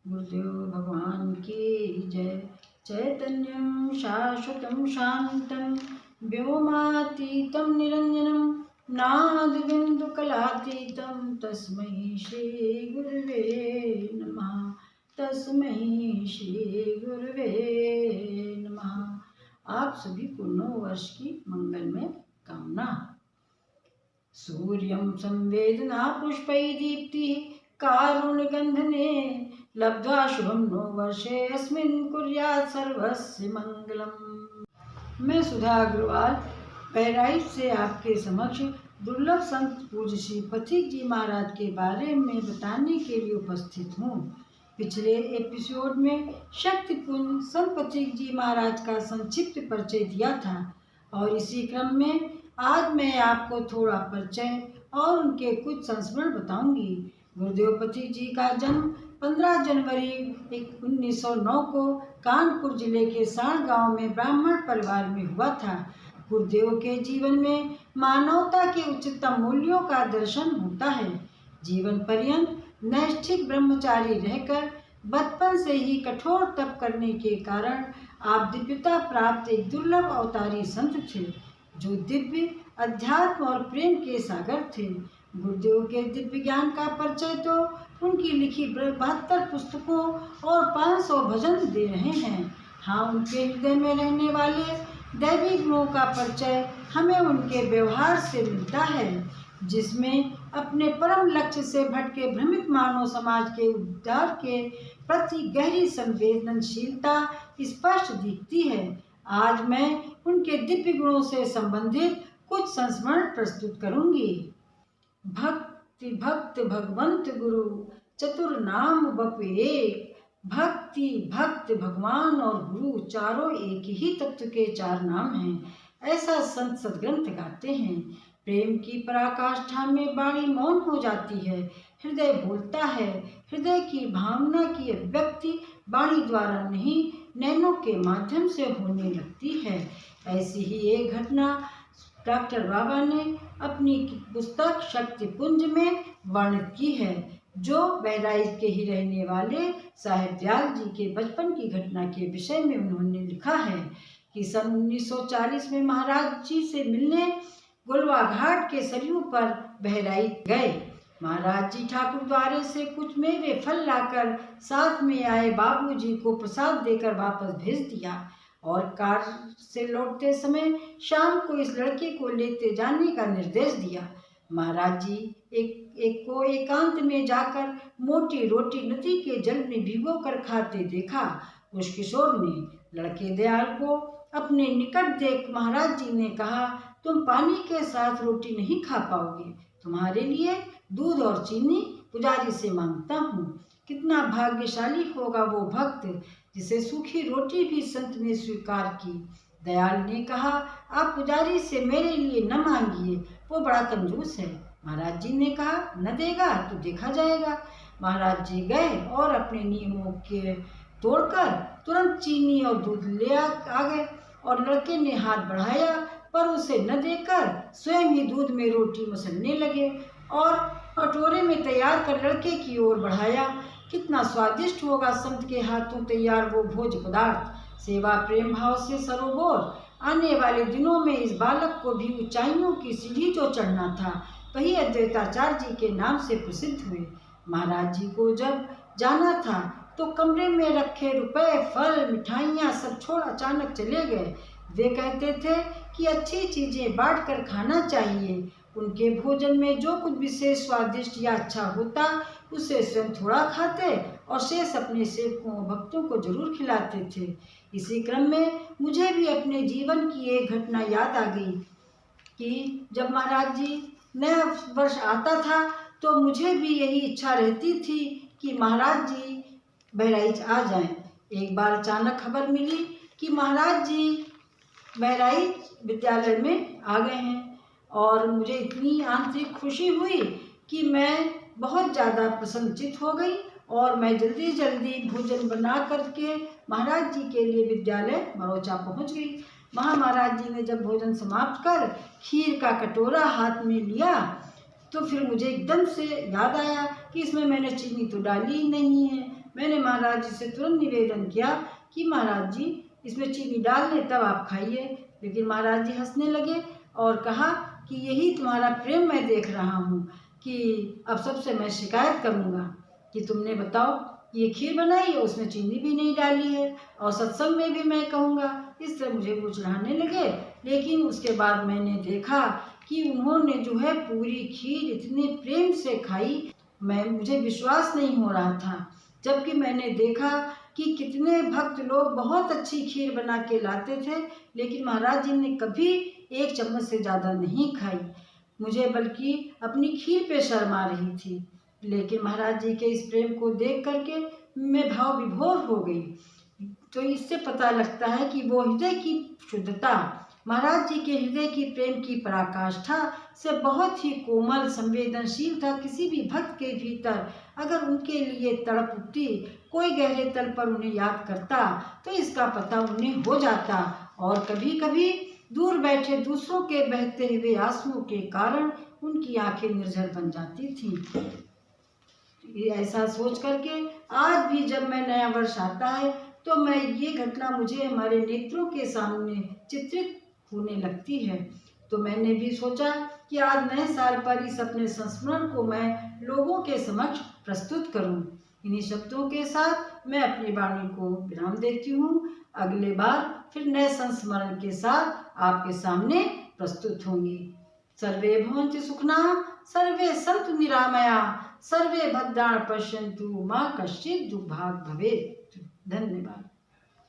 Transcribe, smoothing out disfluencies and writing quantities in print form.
गुरुदेव भगवान की जय। चैतन्यं शाश्वतं शान्तं व्योमातीतं निरञ्जनं नादबिन्दुकलातीतं तस्मै श्री गुरुवे नमः। तस्मै श्री गुरुवे नमः। आप सभी को नव वर्ष की मंगलमय कामना। सूर्यं संवेदना पुष्पै दीप्तिः कारुण्यगन्धने लब्ध्वा शुभं नो वर्षे अस्मिन् कुर्यात् सर्वस्य मंगलम्। मैं सुधा अग्रवाल बहराइच से आपके समक्ष दुर्लभ संत पूज्य श्री पथिक जी महाराज के बारे में बताने के लिए उपस्थित हूँ। पिछले एपिसोड में शक्तिपुंज संत पथिक जी महाराज का संक्षिप्त परिचय दिया था और इसी क्रम में आज मैं आपको थोड़ा परिचय और उनके कुछ संस्मरण बताऊंगी। गुरुदेव पथिक जी का जन्म 15 जनवरी 1909 को कानपुर जिले के साण गांव में ब्राह्मण परिवार में हुआ था। गुरुदेव के जीवन में मानवता के उच्चतम मूल्यों का दर्शन होता है। जीवन पर्यंत नैष्ठिक ब्रह्मचारी रहकर बचपन से ही कठोर तप करने के कारण आप दिव्यता प्राप्त एक दुर्लभ अवतारी संत थे, जो दिव्य अध्यात्म और प्रेम के सागर थे। गुरुदेव के दिव्य ज्ञान का परिचय तो उनकी लिखी 72 पुस्तकों और 500 भजन दे रहे हैं। हाँ, उनके हृदय में रहने वाले दैवी गुणों का परिचय हमें उनके व्यवहार से मिलता है, जिसमें अपने परम लक्ष्य से भटके भ्रमित मानव समाज के उद्धार के प्रति गहरी संवेदनशीलता स्पष्ट दिखती है। आज मैं उनके दिव्य गुणों से संबंधित कुछ संस्मरण प्रस्तुत करूंगी। भक्ति भक्त भगवंत गुरु चतुर नाम बपु एक। भक्ति भक्त भगवान और गुरु चारों एक ही तत्व के चार नाम हैं, ऐसा संत सदग्रंथ गाते हैं। प्रेम की पराकाष्ठा में वाणी मौन हो जाती है, हृदय बोलता है। हृदय की भावना की अभिव्यक्ति वाणी द्वारा नहीं, नैनों के माध्यम से होने लगती है। ऐसी ही एक घटना डॉक्टर बाबा ने अपनी पुस्तक शक्तिपुंज में वर्णित की है, जो बहराइच के ही रहने वाले साहेब दयाल जी के बचपन की घटना के विषय में उन्होंने लिखा है कि सन 1940 में महाराज जी से मिलने गोलवा घाट के सरयू पर बहराइच गए। महाराज जी ठाकुर द्वारे से कुछ मेवे फल लाकर साथ में आए बाबूजी को प्रसाद देकर वापस भेज दिया और कार से लौटते समय शाम को इस लड़के को लेते जाने का निर्देश दिया। महाराज जी को एकांत में जाकर मोटी रोटी नदी के जल में भिगो कर खाते देखा। उस किशोर ने लड़के दयाल को अपने निकट देख महाराज जी ने कहा, तुम पानी के साथ रोटी नहीं खा पाओगे, तुम्हारे लिए दूध और चीनी पुजारी से मांगता हूँ। कितना भाग्यशाली होगा वो भक्त जिसे सूखी रोटी भी संत ने स्वीकार की। दयाल ने कहा, आप पुजारी से मेरे लिए न मांगिए, वो बड़ा कंजूस है। महाराज जी ने कहा, न देगा तो देखा जाएगा। महाराज जी गए और अपने नियमों के तोड़कर तुरंत चीनी और दूध ले आ गए और लड़के ने हाथ बढ़ाया पर उसे न देकर स्वयं ही दूध में रोटी मसलने लगे और कटोरे में तैयार कर लड़के की ओर बढ़ाया। कितना स्वादिष्ट होगा संत के हाथों तैयार वो भोज पदार्थ। सेवा प्रेम भाव से सरोबोर आने वाले दिनों में इस बालक को भी ऊंचाइयों की सीढ़ी जो चढ़ना था, वही अद्वैताचार्य जी के नाम से प्रसिद्ध हुए। महाराज जी को जब जाना था तो कमरे में रखे रुपए, फल, मिठाइयाँ सब छोड़ अचानक चले गए। वे कहते थे कि अच्छी चीज़ें बांट कर खाना चाहिए। उनके भोजन में जो कुछ विशेष स्वादिष्ट या अच्छा होता उसे स्वयं थोड़ा खाते और शेष अपने सेवकों भक्तों को जरूर खिलाते थे। इसी क्रम में मुझे भी अपने जीवन की एक घटना याद आ गई कि जब महाराज जी नया वर्ष आता था तो मुझे भी यही इच्छा रहती थी कि महाराज जी बहराइच आ जाएं। एक बार अचानक खबर मिली कि महाराज जी बहराइच विद्यालय में आ गए हैं और मुझे इतनी आंतरिक खुशी हुई कि मैं बहुत ज़्यादा प्रसन्नचित हो गई और मैं जल्दी जल्दी भोजन बना करके महाराज जी के लिए विद्यालय मरोचा पहुंच गई। वहाँ महाराज जी ने जब भोजन समाप्त कर खीर का कटोरा हाथ में लिया तो फिर मुझे एकदम से याद आया कि इसमें मैंने चीनी तो डाली ही नहीं है। मैंने महाराज जी से तुरंत निवेदन किया कि महाराज जी इसमें चीनी डाल लें तब आप खाइए। लेकिन महाराज जी हंसने लगे और कहा कि यही तुम्हारा प्रेम मैं देख रहा हूँ कि अब सबसे मैं शिकायत करूँगा कि तुमने बताओ ये खीर बनाई है उसमें चीनी भी नहीं डाली है, और सत्संग में भी मैं कहूँगा। इस तरह मुझे कुछ चिढ़ाने लगे। लेकिन उसके बाद मैंने देखा कि उन्होंने जो है पूरी खीर इतने प्रेम से खाई, मुझे विश्वास नहीं हो रहा था। जबकि मैंने देखा कि कितने भक्त लोग बहुत अच्छी खीर बना के लाते थे, लेकिन महाराज जी ने कभी एक चम्मच से ज़्यादा नहीं खाई। मुझे बल्कि अपनी खीर पे शर्म आ रही थी। लेकिन महाराज जी के इस प्रेम को देख करके मैं भाव विभोर हो गई। तो इससे पता लगता है कि वो हृदय की शुद्धता, महाराज जी के हृदय की प्रेम की पराकाष्ठा से बहुत ही कोमल संवेदनशील था। किसी भी भक्त के भीतर अगर उनके लिए तड़प उठती, कोई गहरे तल पर उन्हें याद करता, तो इसका पता उन्हें हो जाता। और कभी कभी दूर बैठे दूसरों के बहते हुए आंसुओं के कारण उनकी आंखें निर्जल बन जाती थीं। ऐसा सोच करके आज भी जब मैं नया वर्ष आता है तो मैं ये घटना मुझे हमारे नेत्रों के सामने चित्रित होने लगती है। तो मैंने भी सोचा कि आज नए साल पर इस अपने संस्मरण को मैं लोगों के समक्ष प्रस्तुत करूं। इन्हीं शब्दों के साथ मैं अपनी वाणी को विराम देती हूँ। अगले बार फिर नए संस्मरण के साथ आपके सामने प्रस्तुत होंगी। सर्वे भवन्तु सुखिनः, सर्वे सन्तु निरामया, सर्वे भद्राणि पश्यन्तु, मा कश्चित् दुर्भाग् भवेत्। धन्यवाद।